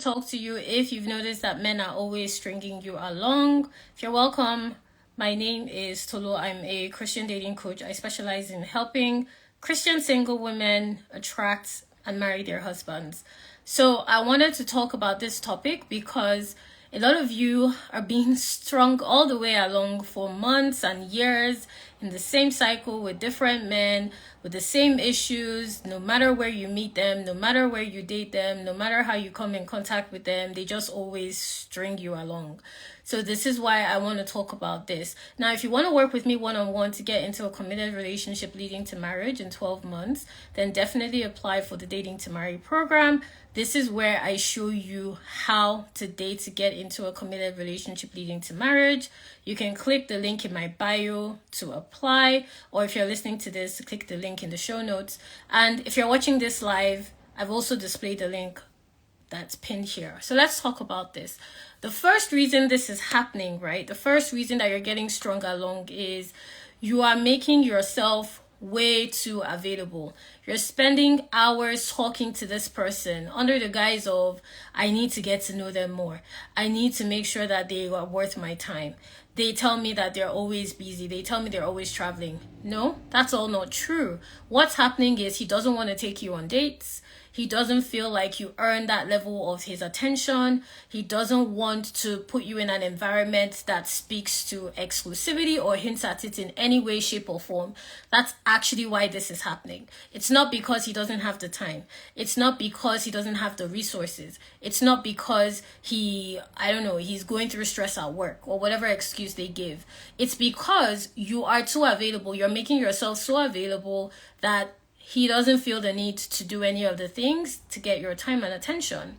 talk to you if you've noticed that men are always stringing you along. If you're welcome, my name is Tolu. I'm a Christian dating coach. I specialize in helping Christian single women attract and marry their husbands. So I wanted to talk about this topic because a lot of you are being strung all the way along for months and years in the same cycle with different men with the same issues. No matter where you meet them, no matter where you date them, no matter how you come in contact with them, they just always string you along. So this is why I want to talk about this. Now, if you want to work with me one-on-one to get into a committed relationship leading to marriage in 12 months, then definitely apply for the Dating to Marry program. This is where I show you how to date to get into a committed relationship leading to marriage. You can click the link in my bio to apply, or if you're listening to this, click the link in the show notes. And if you're watching this live, I've also displayed the link that's pinned here. So let's talk about this. The first reason this is happening, right? The first reason that you're getting strung along is you are making yourself way too available. You're spending hours talking to this person under the guise of, I need to get to know them more. I need to make sure that they are worth my time. They tell me that they're always busy. They tell me they're always traveling. No, that's all not true. What's happening is he doesn't want to take you on dates. He doesn't feel like you earn that level of his attention. He doesn't want to put you in an environment that speaks to exclusivity or hints at it in any way, shape, or form. That's actually why this is happening. It's not because he doesn't have the time. It's not because he doesn't have the resources. It's not because he's going through stress at work or whatever excuse they give. It's because you are too available. You're making yourself so available that he doesn't feel the need to do any of the things to get your time and attention.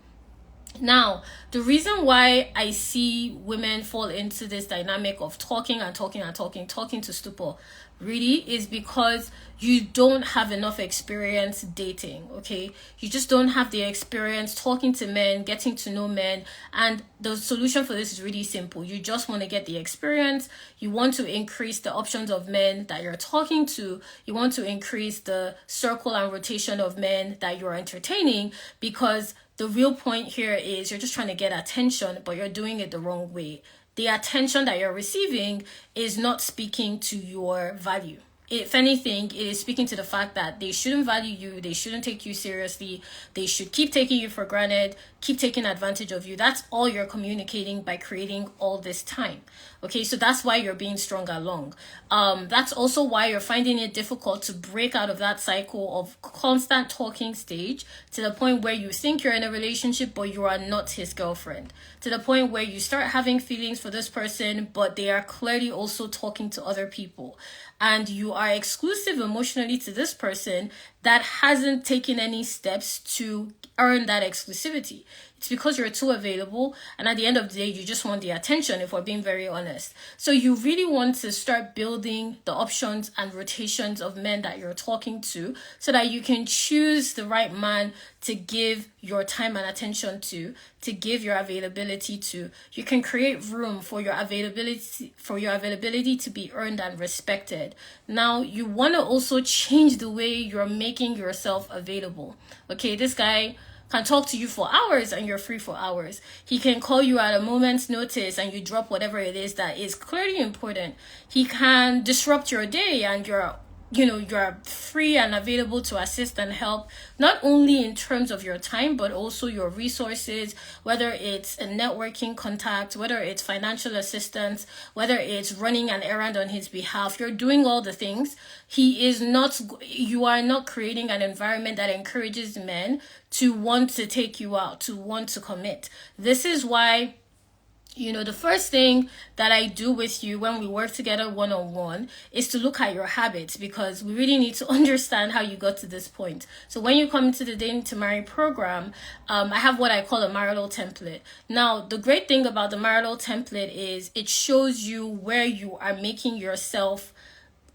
Now, the reason why I see women fall into this dynamic of talking to stupor really is because you don't have enough experience dating, okay? You just don't have the experience talking to men, getting to know men, and the solution for this is really simple. You just want to get the experience. You want to increase the options of men that you're talking to. You want to increase the circle and rotation of men that you're entertaining, because the real point here is you're just trying to get attention, but you're doing it the wrong way. The attention that you're receiving is not speaking to your value. If anything, it is speaking to the fact that they shouldn't value you, they shouldn't take you seriously, they should keep taking you for granted, keep taking advantage of you. That's all you're communicating by creating all this time. Okay, so that's why you're being strung along. That's also why you're finding it difficult to break out of that cycle of constant talking stage to the point where you think you're in a relationship, but you are not his girlfriend. To the point where you start having feelings for this person, but they are clearly also talking to other people. And you are exclusive emotionally to this person that hasn't taken any steps to earn that exclusivity. It's because you're too available, and at the end of the day, you just want the attention, if we're being very honest. So you really want to start building the options and rotations of men that you're talking to so that you can choose the right man to give your time and attention to give your availability to. You can create room for your availability to be earned and respected. Now, you want to also change the way you're making yourself available. Okay, this guy can talk to you for hours and you're free for hours. He can call you at a moment's notice and you drop whatever it is that is clearly important. He can disrupt your day and you're free and available to assist and help, not only in terms of your time, but also your resources, whether it's a networking contact, whether it's financial assistance, whether it's running an errand on his behalf. You're doing all the things. You are not creating an environment that encourages men to want to take you out, to want to commit. This is why the first thing that I do with you when we work together one-on-one is to look at your habits, because we really need to understand how you got to this point. So when you come into the Dating to Marry program, I have what I call a marital template. Now, the great thing about the marital template is it shows you where you are making yourself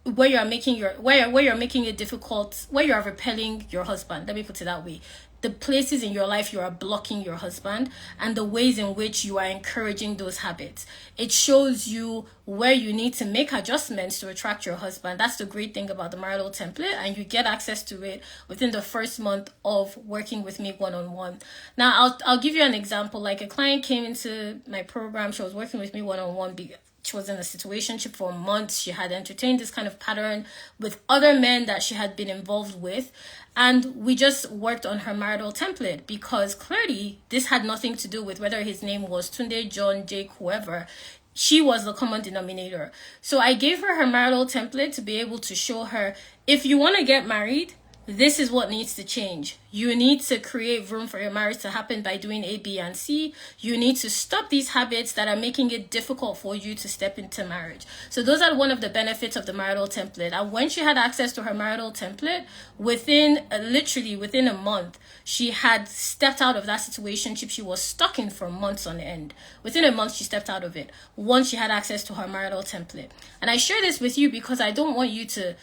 where you're making it difficult, where you are repelling your husband. Let me put it that way. the places in your life you are blocking your husband and the ways in which you are encouraging those habits. It shows you where you need to make adjustments to attract your husband. That's the great thing about the marital template, and you get access to it within the first month of working with me one-on-one. Now, I'll give you an example. Like, a client came into my program. She was working with me one-on-one. She was in a situationship for months. She had entertained this kind of pattern with other men that she had been involved with. And we just worked on her marital template, because clearly this had nothing to do with whether his name was Tunde, John, Jake, whoever. She was the common denominator. So I gave her marital template to be able to show her, if you want to get married, this is what needs to change. You need to create room for your marriage to happen by doing A, B, and C. You need to stop these habits that are making it difficult for you to step into marriage. So those are one of the benefits of the marital template. And when she had access to her marital template, literally within a month, she had stepped out of that situationship she was stuck in for months on end. Within a month, she stepped out of it once she had access to her marital template. And I share this with you because I don't want you to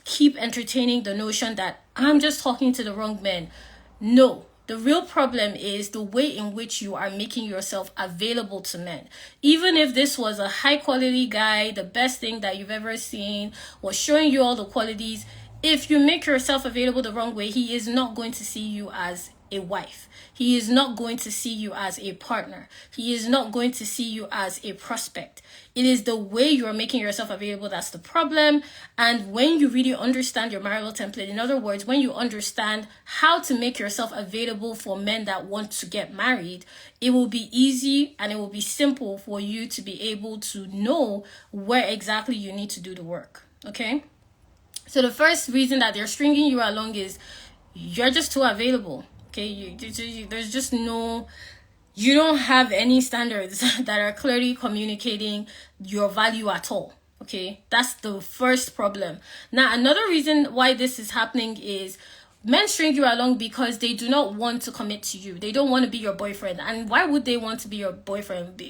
keep entertaining the notion that I'm just talking to the wrong men. No, the real problem is the way in which you are making yourself available to men. Even if this was a high quality guy, the best thing that you've ever seen, was showing you all the qualities, if you make yourself available the wrong way, he is not going to see you as a wife. He is not going to see you as a partner. He is not going to see you as a prospect. It is the way you are making yourself available that's the problem. And when you really understand your marital template, in other words, when you understand how to make yourself available for men that want to get married, it will be easy and it will be simple for you to be able to know where exactly you need to do the work. Okay? So the first reason that they're stringing you along is you're just too available. Okay, there's just you don't have any standards that are clearly communicating your value at all. Okay, that's the first problem. Now, another reason why this is happening is men string you along because they do not want to commit to you. They don't want to be your boyfriend. And why would they want to be your boyfriend?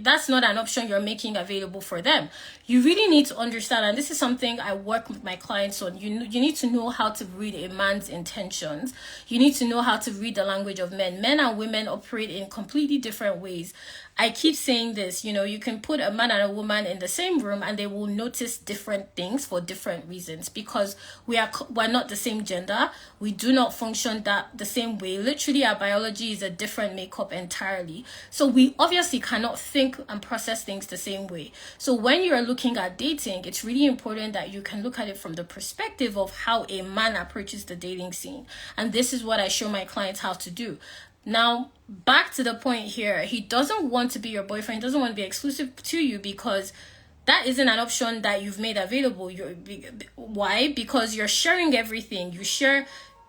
That's not an option you're making available for them. You really need to understand, and this is something I work with my clients on. You need to know how to read a man's intentions. You need to know how to read the language of men. Men and women operate in completely different ways. I keep saying this, you can put a man and a woman in the same room and they will notice different things for different reasons, because we're not the same gender. We do not function the same way. Literally, our biology is a different makeup entirely. So we obviously cannot think and process things the same way. So when you're looking at dating, it's really important that you can look at it from the perspective of how a man approaches the dating scene. And this is what I show my clients how to do. Now, back to the point here, he doesn't want to be your boyfriend, doesn't want to be exclusive to you, because that isn't an option that you've made available. Why? Because you're sharing everything. You share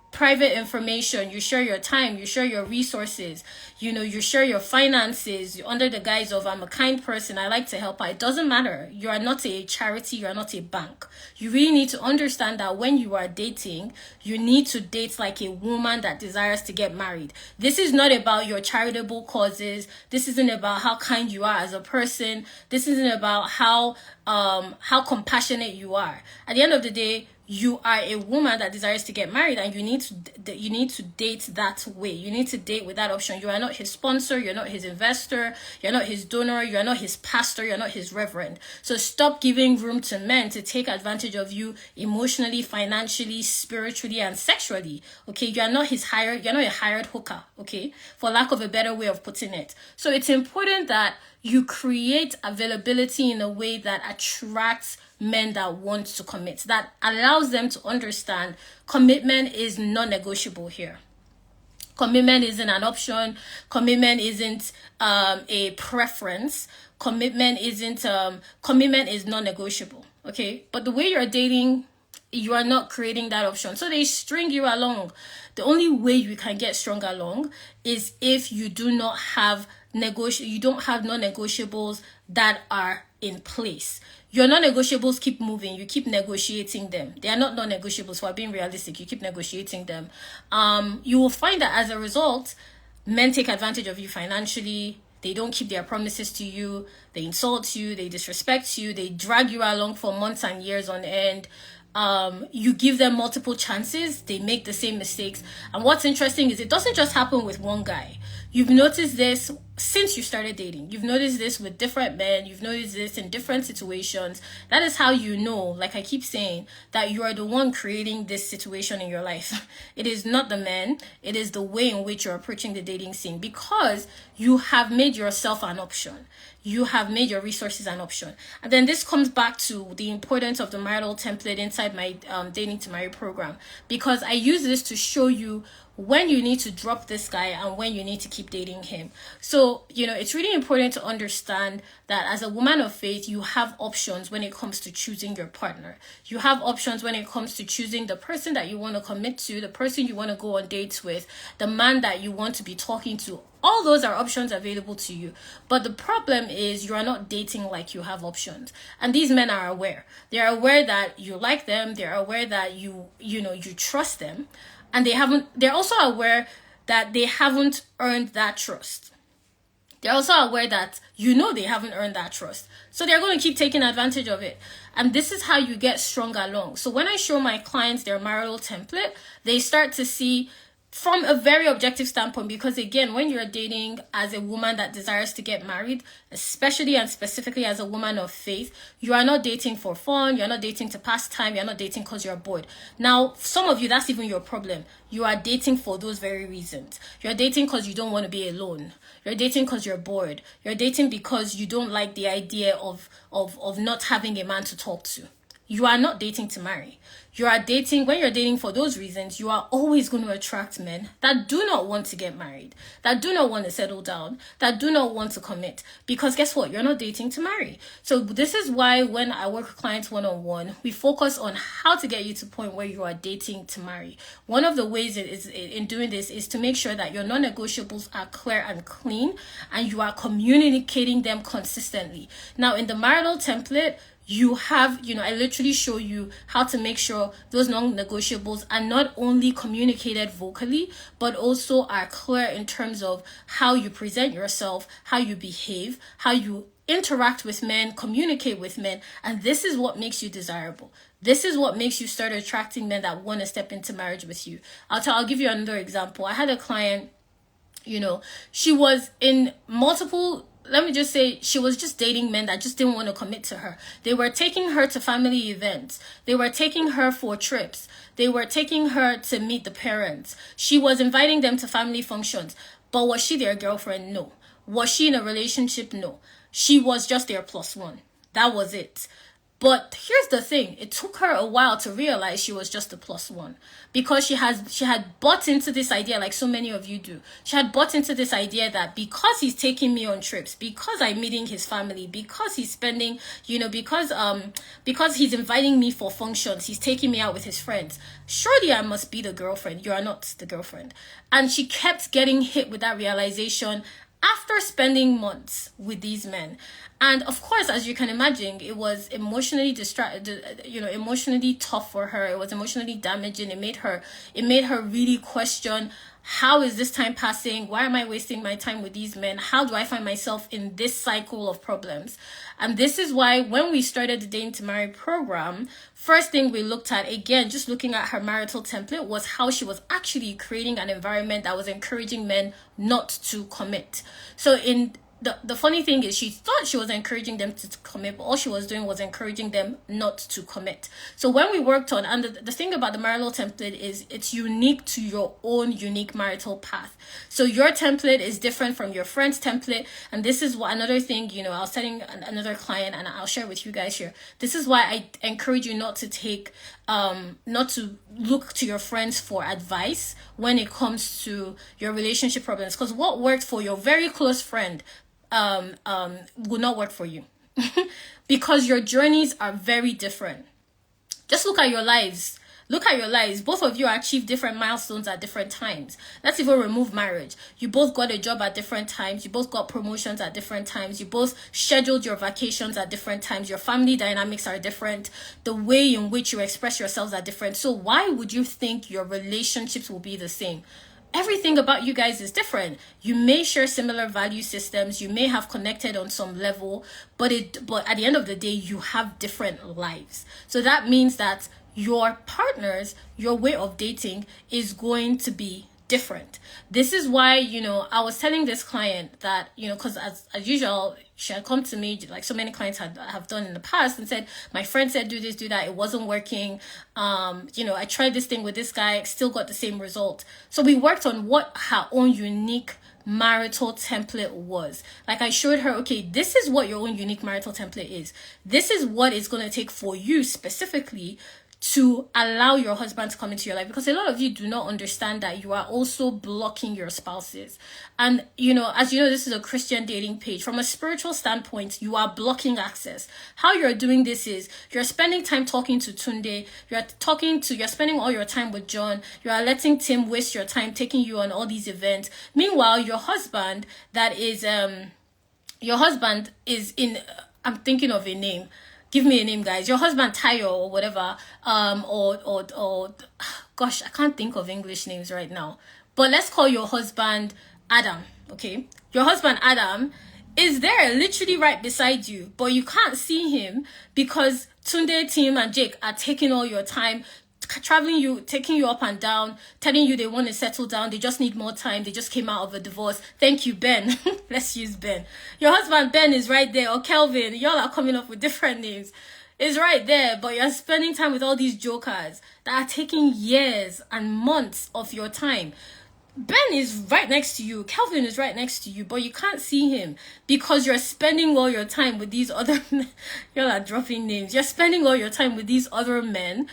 private information, you share your time, you share your resources, you share your finances under the guise of, I'm a kind person, I like to help out. It doesn't matter. You are not a charity, you are not a bank. You really need to understand that when you are dating, you need to date like a woman that desires to get married. This is not about your charitable causes. This isn't about how kind you are as a person. This isn't about how compassionate you are. At the end of the day, you are a woman that desires to get married, and you need to date that way. You need to date with that option. You are not his sponsor, you're not his investor, you're not his donor, you're not his pastor, you're not his reverend. So stop giving room to men to take advantage of you emotionally, financially, spiritually, and sexually. Okay, you're not a hired hooker, okay, for lack of a better way of putting it. So it's important that you create availability in a way that attracts men that want to commit, that allows them to understand commitment is non-negotiable here. Commitment isn't an option. Commitment isn't a preference. Commitment is non-negotiable. Okay, but the way you're dating, you are not creating that option. So they string you along. The only way you can get strung along is if you do not have you don't have non-negotiables that are in place. Your non-negotiables keep moving. You keep negotiating them. They are not non-negotiables. For being realistic, you keep negotiating them. You will find that as a result, men take advantage of you financially. They don't keep their promises to you. They insult you. They disrespect you. They drag you along for months and years on end. you give them multiple chances, they make the same mistakes. And what's interesting is it doesn't just happen with one guy. You've noticed this since you started dating. You've noticed this with different men. You've noticed this in different situations. That is how you know, like I keep saying, that you are the one creating this situation in your life. It is not the men. It is the way in which you're approaching the dating scene, because you have made yourself an option. You have made your resources an option. And then this comes back to the importance of the marital template inside my Dating to Marry program, because I use this to show you when you need to drop this guy and when you need to keep dating him. So, it's really important to understand that as a woman of faith, you have options when it comes to choosing your partner. You have options when it comes to choosing the person that you want to commit to, the person you want to go on dates with, the man that you want to be talking to. All those are options available to you. But the problem is you are not dating like you have options. And these men are aware. They are aware that you like them. They are aware that you trust them. And they're also aware that they haven't earned that trust. They're also aware that they haven't earned that trust. So they're going to keep taking advantage of it. And this is how you get strung along. So when I show my clients their marital template, they start to see from a very objective standpoint, because again, when you're dating as a woman that desires to get married, especially and specifically as a woman of faith, you are not dating for fun, you're not dating to pass time, you're not dating because you're bored. Now, some of you, that's even your problem. You are dating for those very reasons. You're dating because you don't want to be alone. You're dating because you're bored. You're dating because you don't like the idea of not having a man to talk to. You are not dating to marry. When you're dating for those reasons, you are always going to attract men that do not want to get married, that do not want to settle down, that do not want to commit. Because guess what? You're not dating to marry. So this is why when I work with clients one-on-one, we focus on how to get you to the point where you are dating to marry. One of the ways in doing this is to make sure that your non-negotiables are clear and clean, and you are communicating them consistently. Now, in the marital template, you have, I literally show you how to make sure those non-negotiables are not only communicated vocally, but also are clear in terms of how you present yourself, how you behave, how you interact with men, communicate with men. And this is what makes you desirable. This is what makes you start attracting men that want to step into marriage with you. I'll give you another example. I had a client, she was in multiple, let me just say, she was just dating men that just didn't want to commit to her. They were taking her to family events. They were taking her for trips. They were taking her to meet the parents. She was inviting them to family functions. But was she their girlfriend? No. Was she in a relationship? No. She was just their plus one. That was it. But here's the thing. It took her a while to realize she was just a plus one, because she had bought into this idea, like so many of you do. She had bought into this idea that because he's taking me on trips, because I'm meeting his family, because he's spending, because he's inviting me for functions, he's taking me out with his friends, surely I must be the girlfriend. You are not the girlfriend. And she kept getting hit with that realization after spending months with these men. And of course, as you can imagine, it was emotionally emotionally tough for her. It was emotionally damaging. It made her really question, how is this time passing? Why am I wasting my time with these men? How do I find myself in this cycle of problems? And this is why when we started the Dating to Marry program, first thing we looked at, again, just looking at her marital template, was how she was actually creating an environment that was encouraging men not to commit. So the funny thing is, she thought she was encouraging them to commit, but all she was doing was encouraging them not to commit. So when we worked on, and the thing about the marital template is it's unique to your own unique marital path. So your template is different from your friend's template. And this is what another thing, I was telling another client, and I'll share with you guys here. This is why I encourage you not to look to your friends for advice when it comes to your relationship problems. Because what worked for your very close friend will not work for you because your journeys are very different. Just look at your lives. Both of you achieved different milestones at different times. Let's even remove marriage. You both got a job at different times. You both got promotions at different times. You both scheduled your vacations at different times. Your family dynamics are different. The way in which you express yourselves are different. So why would you think your relationships will be the same? Everything about you guys is different. You may share similar value systems. You may have connected on some level, but at the end of the day, you have different lives. So that means that your partners, your way of dating is going to be different. This is why, I was telling this client that, because as usual, she had come to me like so many clients have done in the past and said, my friend said do this, do that, it wasn't working. I tried this thing with this guy, still got the same result. So we worked on what her own unique marital template was. Like, I showed her, okay, this is what your own unique marital template is. This is what it's going to take for you specifically to allow your husband to come into your life, because a lot of you do not understand that you are also blocking your spouses. And as you know, this is a Christian dating page. From a spiritual standpoint, you are blocking access. How you're doing this is you're spending time talking to Tunde, you're spending all your time with John, you are letting Tim waste your time taking you on all these events. Meanwhile, your husband is in, I'm thinking of a name. Give me a name, guys. Your husband Tayo or whatever, or gosh, I can't think of English names right now. But let's call your husband Adam, okay? Your husband Adam is there literally right beside you, but you can't see him because Tunde, Tim, and Jake are taking all your time, taking you up and down, telling you they want to settle down, they just need more time, they just came out of a divorce. Thank you, Ben. Let's use Ben. Your husband Ben is right there, or Kelvin. Y'all are coming up with different names. Is right there, but you're spending time with all these jokers that are taking years and months of your time. Ben is right next to you, Kelvin is right next to you, but you can't see him because you're spending all your time with these other men. Y'all are dropping names. You're spending all your time with these other men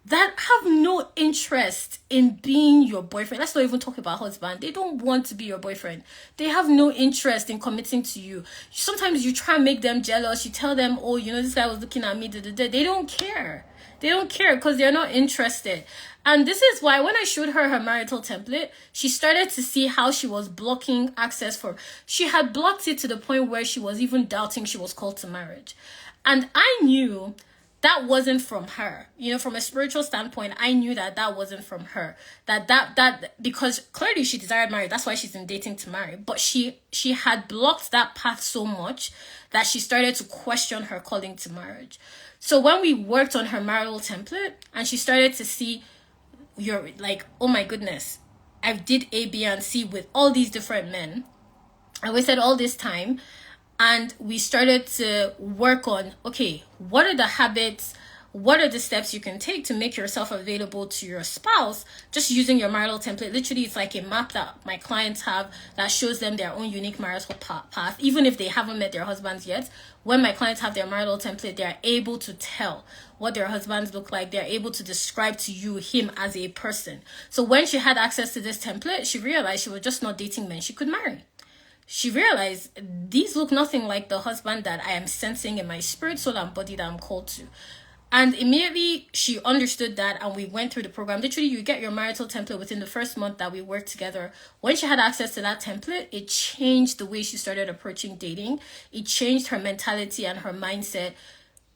that have no interest in being your boyfriend. Let's not even talk about husband. They don't want to be your boyfriend. They have no interest in committing to you. Sometimes you try and make them jealous. You tell them, oh, this guy was looking at me. They don't care. They don't care because they're not interested. And this is why when I showed her marital template, she started to see how she was blocking access for. She had blocked it to the point where she was even doubting she was called to marriage. And I knew that wasn't from her. From a spiritual standpoint, I knew that wasn't from her. That because clearly she desired marriage. That's why she's in dating to marry. But she had blocked that path so much that she started to question her calling to marriage. So when we worked on her marital template and she started to see, you're like, oh my goodness, I did A, B, and C with all these different men. I wasted all this time. And we started to work on, okay, what are the habits, what are the steps you can take to make yourself available to your spouse, just using your marital template. Literally, it's like a map that my clients have that shows them their own unique marital path. Even if they haven't met their husbands yet, when my clients have their marital template, they're able to tell what their husbands look like. They're able to describe to you him as a person. So when she had access to this template, she realized she was just not dating men she could marry. She realized these look nothing like the husband that I am sensing in my spirit, soul, and body that I'm called to. And immediately she understood that, and we went through the program. Literally, you get your marital template within the first month that we worked together. When she had access to that template, it changed the way she started approaching dating. It changed her mentality and her mindset.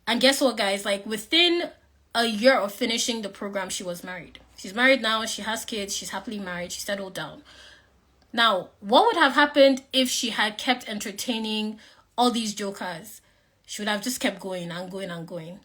And guess what, guys? Like, within a year of finishing the program, she was married. She's married now. She has kids. She's happily married. She settled down. Now, what would have happened if she had kept entertaining all these jokers? She would have just kept going and going and going.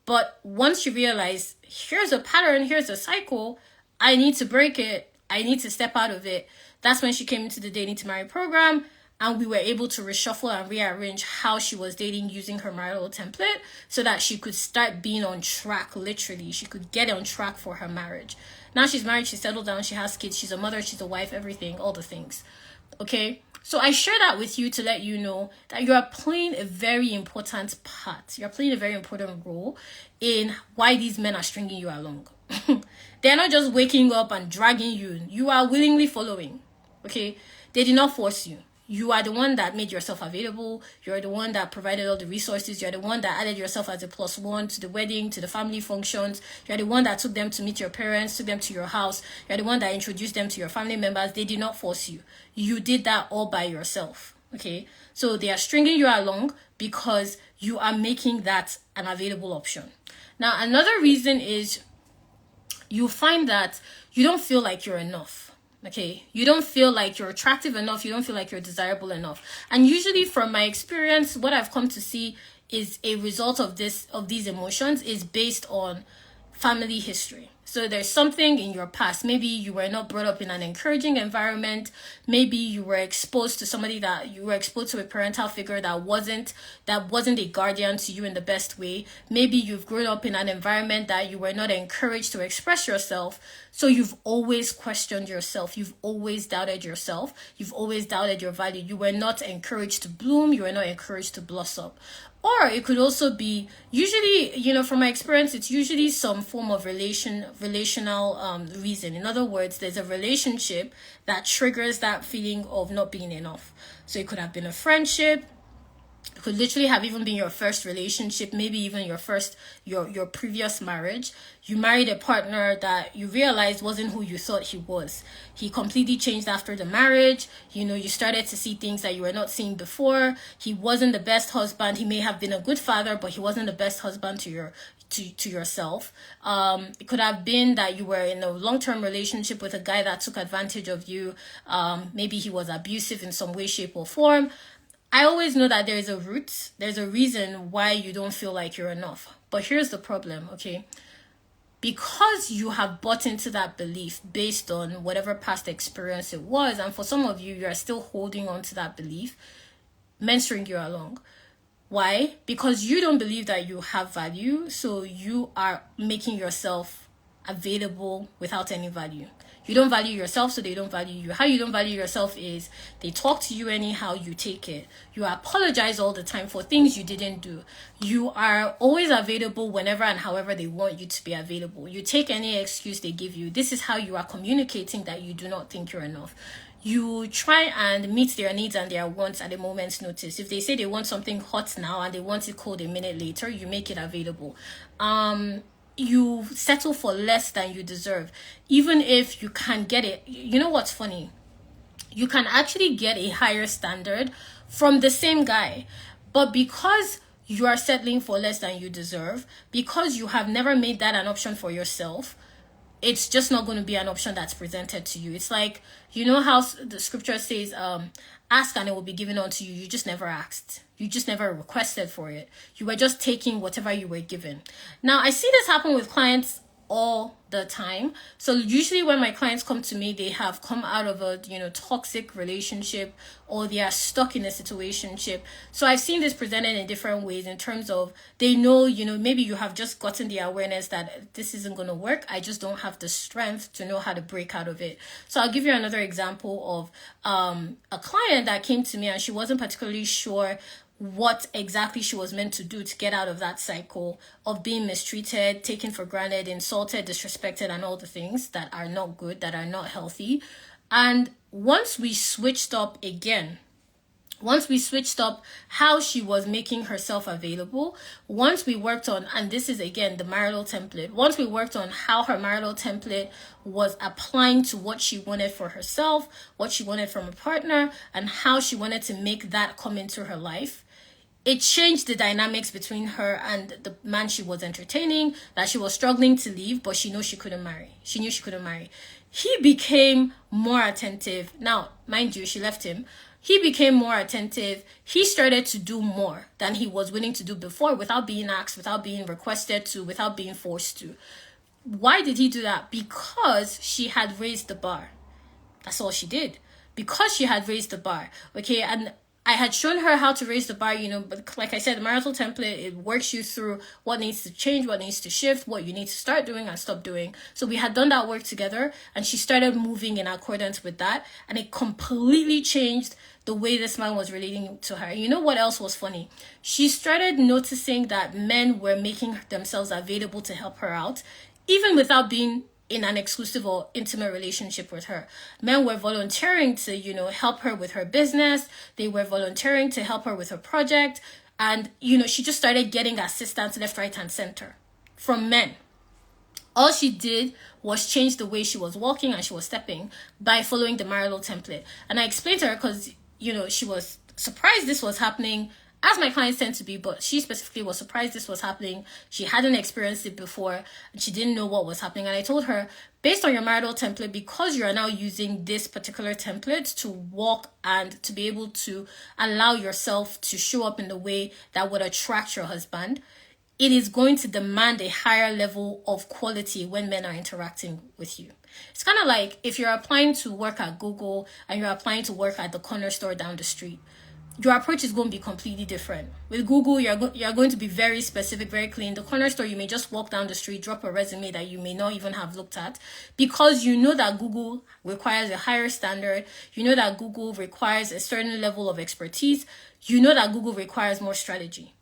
But once she realized, here's a pattern, here's a cycle, I need to break it, I need to step out of it. That's when she came into the Dating to Marry program, and we were able to reshuffle and rearrange how she was dating using her marital template so that she could start being on track, literally. She could get on track for her marriage. Now she's married, she's settled down, she has kids, she's a mother, she's a wife, everything, all the things. Okay? So I share that with you to let you know that you are playing a very important part. You're playing a very important role in why these men are stringing you along. They're not just waking up and dragging you. You are willingly following. Okay? They did not force you. You are the one that made yourself available. You're the one that provided all the resources. You're the one that added yourself as a +1 to the wedding, to the family functions. You're the one that took them to meet your parents, took them to your house. You're the one that introduced them to your family members. They did not force you. You did that all by yourself. Okay? So they are stringing you along because you are making that an available option. Now, another reason is you find that you don't feel like you're enough. Okay, you don't feel like you're attractive enough. You don't feel like you're desirable enough. And usually from my experience, what I've come to see is a result of these emotions is based on family history. So there's something in your past. Maybe you were not brought up in an encouraging environment. Maybe you were exposed to somebody that you were exposed to a parental figure that wasn't a guardian to you in the best way. Maybe you've grown up in an environment that you were not encouraged to express yourself. So you've always questioned yourself. You've always doubted yourself. You've always doubted your value. You were not encouraged to bloom. You were not encouraged to blossom. Or it could also be, usually, from my experience, it's usually some form of relational reason. In other words, there's a relationship that triggers that feeling of not being enough. So it could have been a friendship. It could literally have even been your first relationship, maybe even your previous marriage. You married a partner that you realized wasn't who you thought he was. He completely changed after the marriage. You started to see things that you were not seeing before. He wasn't the best husband. He may have been a good father, but he wasn't the best husband to yourself. It could have been that you were in a long-term relationship with a guy that took advantage of you. Maybe he was abusive in some way, shape, or form. I always know that there's a reason why you don't feel like you're enough. But here's the problem, okay? Because you have bought into that belief based on whatever past experience it was, and for some of you, you are still holding on to that belief, men string you along. Why? Because you don't believe that you have value, so you are making yourself available without any value. You don't value yourself, so they don't value you. How you don't value yourself is they talk to you anyhow, you take it. You apologize all the time for things you didn't do. You are always available whenever and however they want you to be available. You take any excuse they give you. This is how you are communicating that you do not think you're enough. You try and meet their needs and their wants at a moment's notice. If they say they want something hot now and they want it cold a minute later, you make it available. You settle for less than you deserve, even if you can get it. You know what's funny? You can actually get a higher standard from the same guy, but because you are settling for less than you deserve, because you have never made that an option for yourself, it's just not going to be an option that's presented to you. It's like, how the scripture says, ask and it will be given unto you. You just never asked. You just never requested for it. You were just taking whatever you were given. Now, I see this happen with clients all the time. So usually when my clients come to me, they have come out of a toxic relationship, or they are stuck in a situationship. So I've seen this presented in different ways in terms of they know, maybe you have just gotten the awareness that this isn't going to work. I just don't have the strength to know how to break out of it. So I'll give you another example of a client that came to me and she wasn't particularly sure what exactly she was meant to do to get out of that cycle of being mistreated, taken for granted, insulted, disrespected, and all the things that are not good, that are not healthy. And once we switched up how she was making herself available, once we worked on, and this is again the marital template, once we worked on how her marital template was applying to what she wanted for herself, what she wanted from a partner, and how she wanted to make that come into her life, it changed the dynamics between her and the man she was entertaining, that she was struggling to leave, but she knew she couldn't marry. He became more attentive. Now, mind you, she left him. He became more attentive. He started to do more than he was willing to do before, without being asked, without being requested to, without being forced to. Why did he do that? Because she had raised the bar. That's all she did. Because she had raised the bar. Okay, and I had shown her how to raise the bar, but like I said, the marital template, it works you through what needs to change, what needs to shift, what you need to start doing and stop doing. So we had done that work together, and she started moving in accordance with that, and it completely changed the way this man was relating to her. You know what else was funny? She started noticing that men were making themselves available to help her out, even without being in an exclusive or intimate relationship with her. Men were volunteering to, help her with her business. They were volunteering to help her with her project. And, she just started getting assistance left, right, and center from men. All she did was change the way she was walking and she was stepping by following the marital template. And I explained to her because, she was surprised this was happening, as my clients tend to be, but she specifically was surprised this was happening. She hadn't experienced it before, and she didn't know what was happening. And I told her, based on your marital template, because you are now using this particular template to walk and to be able to allow yourself to show up in the way that would attract your husband, it is going to demand a higher level of quality when men are interacting with you. It's kind of like if you're applying to work at Google and you're applying to work at the corner store down the street. Your approach is going to be completely different. With Google, you're going to be very specific, very clean. The corner store, you may just walk down the street, drop a resume that you may not even have looked at, because you know that Google requires a higher standard. You know that Google requires a certain level of expertise. You know that Google requires more strategy.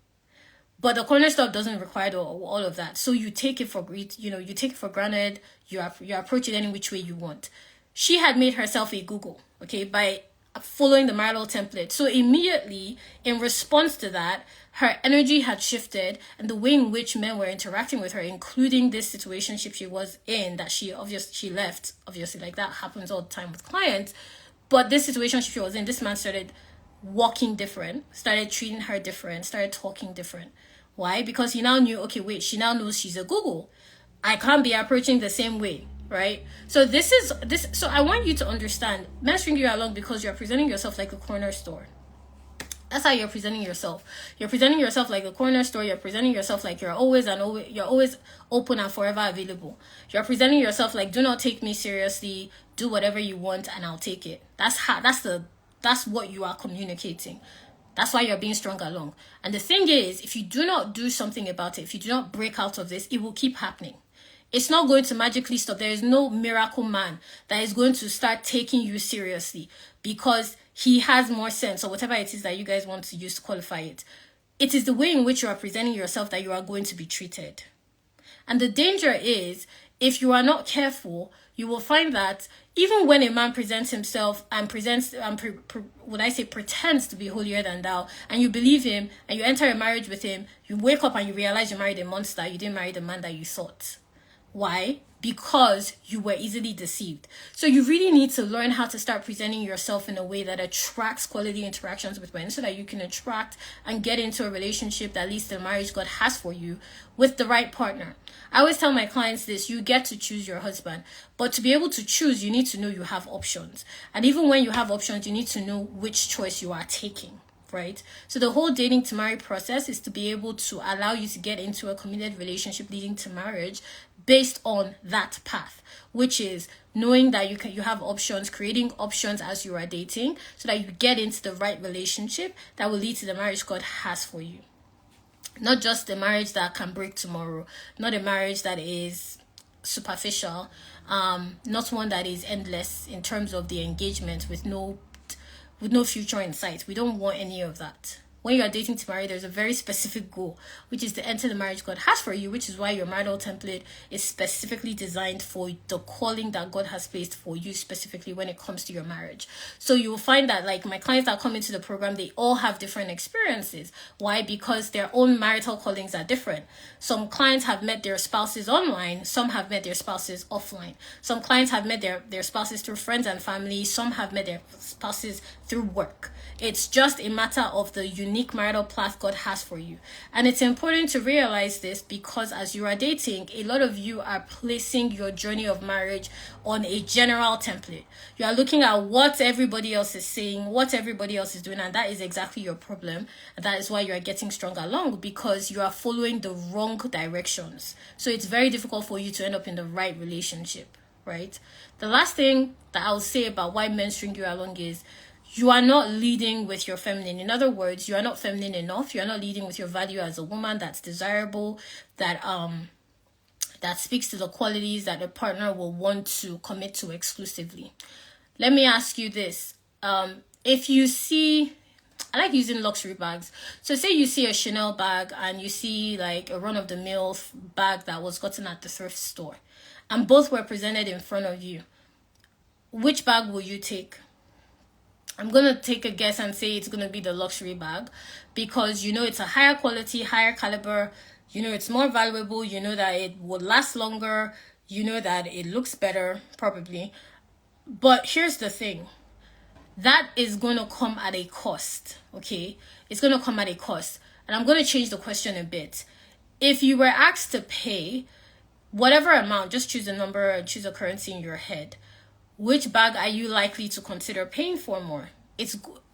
But the corner store doesn't require all of that. So you take it for you take it for granted. You approach it any which way you want. She had made herself a Google, okay, by following the marital template. So immediately, in response to that, her energy had shifted, and the way in which men were interacting with her, including this situationship she was in, that she left, obviously, like that happens all the time with clients. But this situationship she was in, this man started walking different, started treating her different, started talking different. Why? Because he now knew, okay, wait, she now knows she's a Google. I can't be approaching the same way. Right? So so I want you to understand, men string you along because you're presenting yourself like a corner store. That's how you're presenting yourself. You're presenting yourself like a corner store. You're presenting yourself like you're always open and forever available. You're presenting yourself like, do not take me seriously, do whatever you want and I'll take it. That's what you are communicating. That's why you're being strung along. And the thing is, if you do not do something about it, if you do not break out of this, it will keep happening. It's not going to magically stop. There is no miracle man that is going to start taking you seriously because he has more sense, or whatever it is that you guys want to use to qualify it. It is the way in which you are presenting yourself that you are going to be treated. And the danger is, if you are not careful, you will find that even when a man presents himself and pretends to be holier than thou, and you believe him and you enter a marriage with him, you wake up and you realize you married a monster. You didn't marry the man that you thought. Why? Because you were easily deceived. So you really need to learn how to start presenting yourself in a way that attracts quality interactions with men, so that you can attract and get into a relationship that leads to the marriage God has for you with the right partner. I always tell my clients this: you get to choose your husband, but to be able to choose, you need to know you have options. And even when you have options, you need to know which choice you are taking. Right? So the whole dating to marry process is to be able to allow you to get into a committed relationship leading to marriage based on that path, which is knowing that you have options, creating options as you are dating, so that you get into the right relationship that will lead to the marriage God has for you. Not just the marriage that can break tomorrow, not a marriage that is superficial, not one that is endless in terms of the engagement with no future in sight. We don't want any of that. When you are dating to marry, there's a very specific goal, which is to enter the marriage God has for you, which is why your marital template is specifically designed for the calling that God has placed for you, specifically when it comes to your marriage. So you will find that, like, my clients that come into the program, they all have different experiences. Why? Because their own marital callings are different. Some clients have met their spouses online, some have met their spouses offline. Some clients have met their spouses through friends and family, some have met their spouses through work. It's just a matter of the unique marital path God has for you. And it's important to realize this, because as you are dating, a lot of you are placing your journey of marriage on a general template. You are looking at what everybody else is saying, what everybody else is doing, and that is exactly your problem. And that is why you are getting strung along, because you are following the wrong directions. So it's very difficult for you to end up in the right relationship, right? The last thing that I'll say about why men string you along is, you are not leading with your feminine. In other words, you are not feminine enough. You are not leading with your value as a woman that's desirable, that speaks to the qualities that a partner will want to commit to exclusively. Let me ask you this. If you see, I like using luxury bags. So say you see a Chanel bag and you see like a run-of-the-mill bag that was gotten at the thrift store, and both were presented in front of you. Which bag will you take? I'm going to take a guess and say it's going to be the luxury bag, because you know it's a higher quality, higher caliber, you know it's more valuable, you know that it will last longer, you know that it looks better, probably. But here's the thing. That is going to come at a cost, okay? It's going to come at a cost. And I'm going to change the question a bit. If you were asked to pay whatever amount, just choose a number and choose a currency in your head, which bag are you likely to consider paying for more?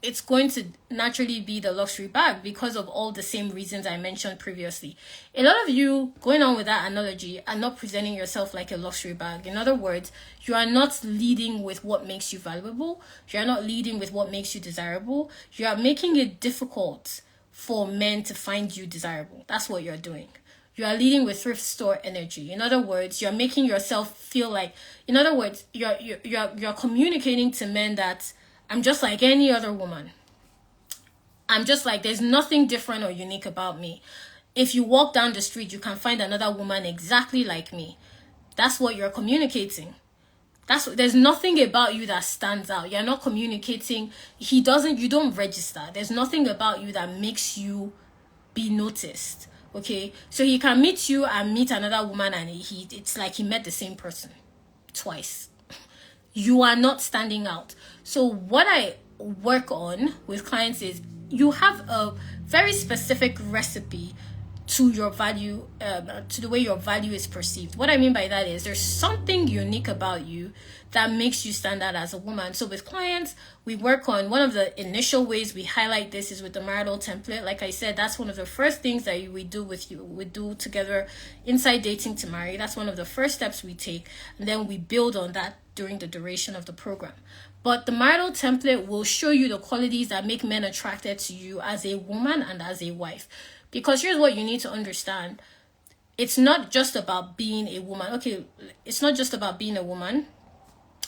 it's going to naturally be the luxury bag because of all the same reasons I mentioned previously. A lot of you, going on with that analogy, are not presenting yourself like a luxury bag. In other words, you are not leading with what makes you valuable. You are not leading with what makes you desirable. You are making it difficult for men to find you desirable. That's what you're doing. You are leading with thrift store energy. In other words, you're making yourself feel like, in other words, you're communicating to men that I'm just like any other woman. I'm just like, there's nothing different or unique about me. If you walk down the street, you can find another woman exactly like me. That's what you're communicating. There's nothing about you that stands out. You're not communicating. You don't register. There's nothing about you that makes you be noticed. Okay, so he can meet you and meet another woman, and it's like he met the same person twice. You are not standing out. So what I work on with clients is you have a very specific recipe to your value, to the way your value is perceived. What I mean by that is there's something unique about you that makes you stand out as a woman. So with clients, we work on, one of the initial ways we highlight this is with the marital template. Like I said, that's one of the first things that we do with you. We do together inside Dating to Marry. That's one of the first steps we take. And then we build on that during the duration of the program. But the marital template will show you the qualities that make men attracted to you as a woman and as a wife. Because here's what you need to understand. It's not just about being a woman. Okay, it's not just about being a woman.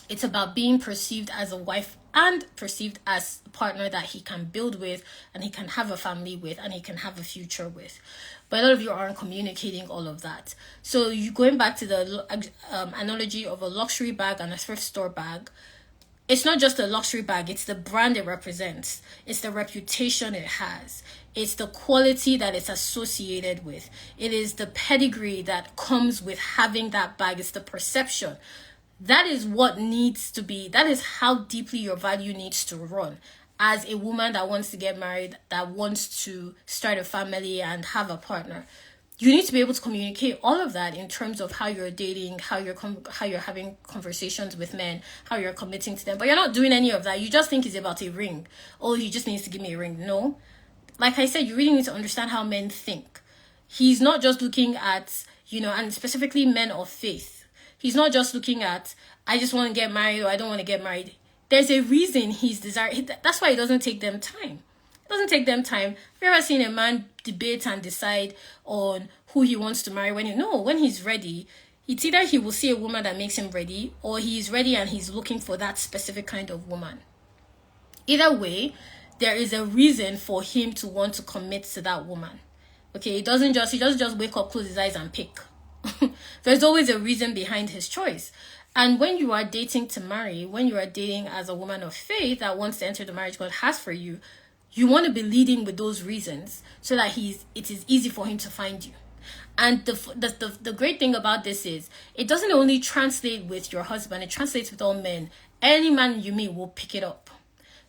It's about being perceived as a wife and perceived as a partner that he can build with and he can have a family with and he can have a future with. But a lot of you aren't communicating all of that. So you going back to the analogy of a luxury bag and a thrift store bag. It's not just a luxury bag, it's the brand it represents. It's the reputation it has. It's the quality that it's associated with. It is the pedigree that comes with having that bag. It's the perception. That is what needs to be, that is how deeply your value needs to run. As a woman that wants to get married, that wants to start a family and have a partner, you need to be able to communicate all of that in terms of how you're dating, how you're having conversations with men, how you're committing to them. But you're not doing any of that. You just think it's about a ring. Oh, he just needs to give me a ring. No. Like I said, you really need to understand how men think. He's not just looking at, and specifically men of faith. He's not just looking at, I just want to get married or I don't want to get married. There's a reason he's desiring. That's why it doesn't take them time. It doesn't take them time. Have you ever seen a man debate and decide on who he wants to marry when he's ready? It's either he will see a woman that makes him ready or he's ready and he's looking for that specific kind of woman. Either way, there is a reason for him to want to commit to that woman. Okay, he doesn't just wake up, close his eyes and pick. There's always a reason behind his choice. And when you are dating to marry, when you are dating as a woman of faith that wants to enter the marriage God has for you, you want to be leading with those reasons so that it is easy for him to find you. And the great thing about this is it doesn't only translate with your husband, it translates with all men. Any man you meet will pick it up.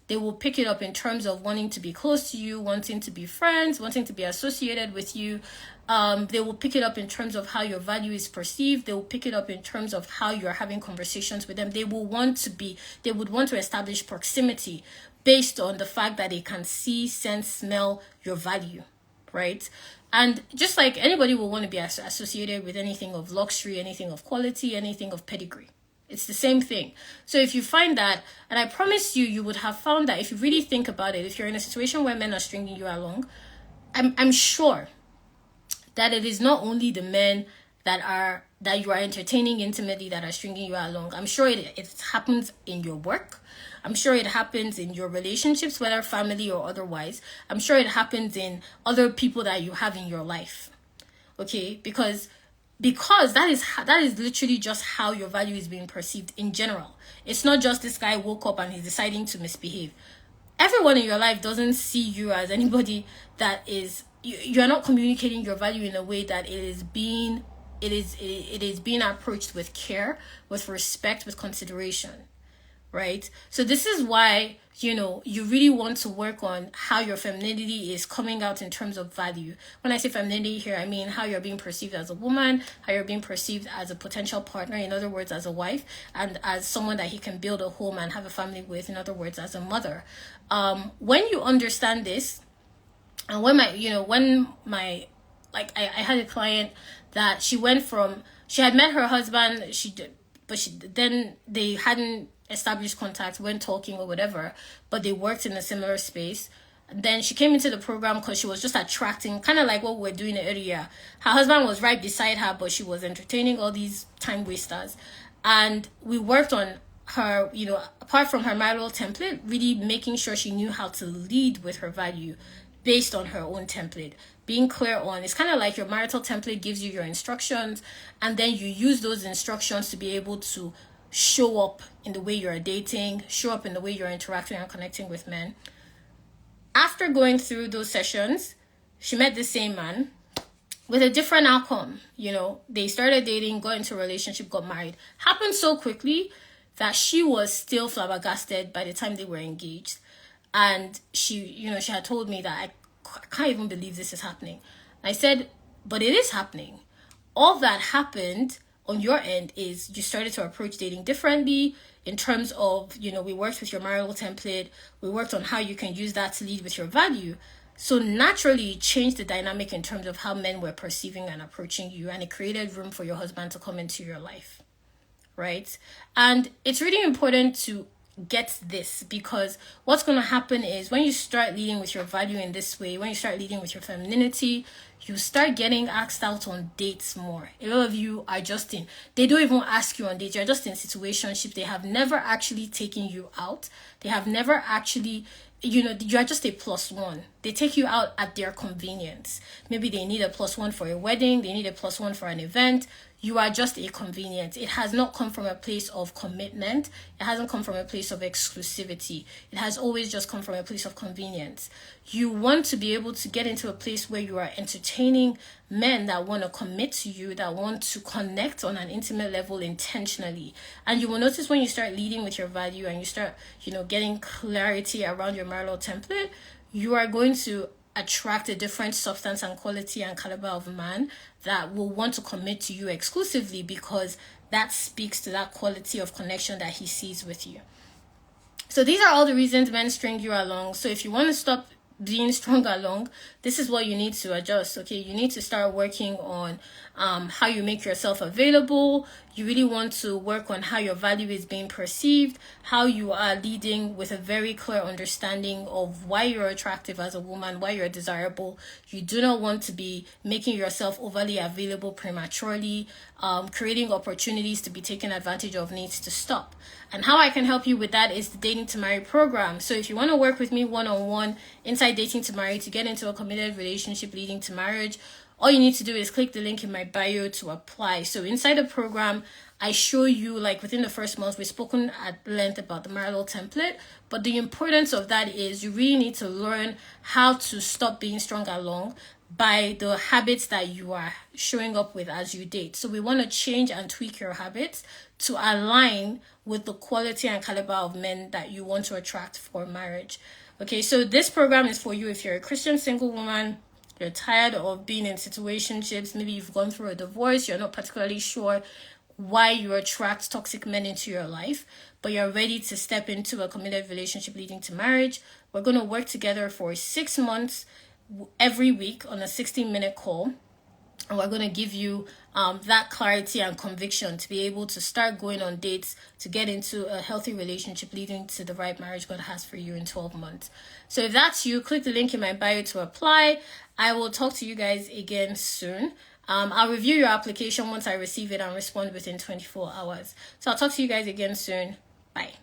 They will pick it up in terms of wanting to be close to you, wanting to be friends, wanting to be associated with you. They will pick it up in terms of how your value is perceived. They will pick it up in terms of how you're having conversations with them. They would want to establish proximity based on the fact that they can see, sense, smell your value, right? And just like anybody will want to be associated with anything of luxury, anything of quality, anything of pedigree. It's the same thing. So if you find that, and I promise you would have found that if you really think about it, if you're in a situation where men are stringing you along, I'm sure that it is not only the men that you are entertaining intimately that are stringing you along. I'm sure it happens in your work. I'm sure it happens in your relationships, whether family or otherwise. I'm sure it happens in other people that you have in your life. Okay? Because that is literally just how your value is being perceived in general. It's not just this guy woke up and he's deciding to misbehave. Everyone in your life doesn't see you as anybody that is, you're not communicating your value in a way that it is being approached with care, with respect, with consideration, right? So this is why, you really want to work on how your femininity is coming out in terms of value. When I say femininity here, I mean how you're being perceived as a woman, how you're being perceived as a potential partner, in other words, as a wife, and as someone that he can build a home and have a family with, in other words, as a mother. When you understand this, and when I had a client that she had met her husband, then they hadn't established contact, weren't talking or whatever, but they worked in a similar space. Then she came into the program because she was just attracting, kind of like what we were doing earlier. Her husband was right beside her, but she was entertaining all these time wasters. And we worked on her, apart from her marital template, really making sure she knew how to lead with her value based on her own template. Being clear on, it's kind of like your marital template gives you your instructions, and then you use those instructions to be able to show up in the way you're dating, show up in the way you're interacting and connecting with men. After going through those sessions, she met the same man with a different outcome. They started dating, got into a relationship, got married. Happened so quickly that she was still flabbergasted by the time they were engaged. And she had told me that I can't even believe this is happening. I said, but it is happening. All that happened on your end is you started to approach dating differently in terms of, we worked with your marital template. We worked on how you can use that to lead with your value. So naturally, it changed the dynamic in terms of how men were perceiving and approaching you. And it created room for your husband to come into your life, right? And it's really important to get this, because what's going to happen is when you start leading with your value in this way, when you start leading with your femininity, you start getting asked out on dates more. A lot of you are they don't even ask you on dates. You're just in situationships. They have never actually taken you out. They have never actually, you are just a plus one. They take you out at their convenience. Maybe they need a plus one for a wedding. They need a plus one for an event. You are just a convenience. It has not come from a place of commitment. It hasn't come from a place of exclusivity. It has always just come from a place of convenience. You want to be able to get into a place where you are entertaining men that want to commit to you, that want to connect on an intimate level intentionally. And you will notice when you start leading with your value and you start, getting clarity around your marital template, you are going to attract a different substance and quality and caliber of man that will want to commit to you exclusively, because that speaks to that quality of connection that he sees with you. So these are all the reasons men string you along. So if you want to stop being strung along, this is what you need to adjust. Okay, you need to start working on how you make yourself available. You really want to work on how your value is being perceived, how you are leading with a very clear understanding of why you're attractive as a woman, why you're desirable. You do not want to be making yourself overly available prematurely. Creating opportunities to be taken advantage of needs to stop. And how I can help you with that is the Dating to Marry program. So if you want to work with me one-on-one inside Dating to Marry to get into a committed relationship leading to marriage, all you need to do is click the link in my bio to apply. So inside the program, I show you, within the first month, we've spoken at length about the marital template, but the importance of that is you really need to learn how to stop being strung along by the habits that you are showing up with as you date. So we want to change and tweak your habits to align with the quality and caliber of men that you want to attract for marriage. Okay, so this program is for you if you're a Christian single woman, you're tired of being in situationships, maybe you've gone through a divorce, you're not particularly sure why you attract toxic men into your life, but you're ready to step into a committed relationship leading to marriage. We're going to work together for 6 months every week on a 60-minute call. And we're going to give you that clarity and conviction to be able to start going on dates, to get into a healthy relationship leading to the right marriage God has for you in 12 months. So if that's you, click the link in my bio to apply. I will talk to you guys again soon. I'll review your application once I receive it and respond within 24 hours. So I'll talk to you guys again soon. Bye.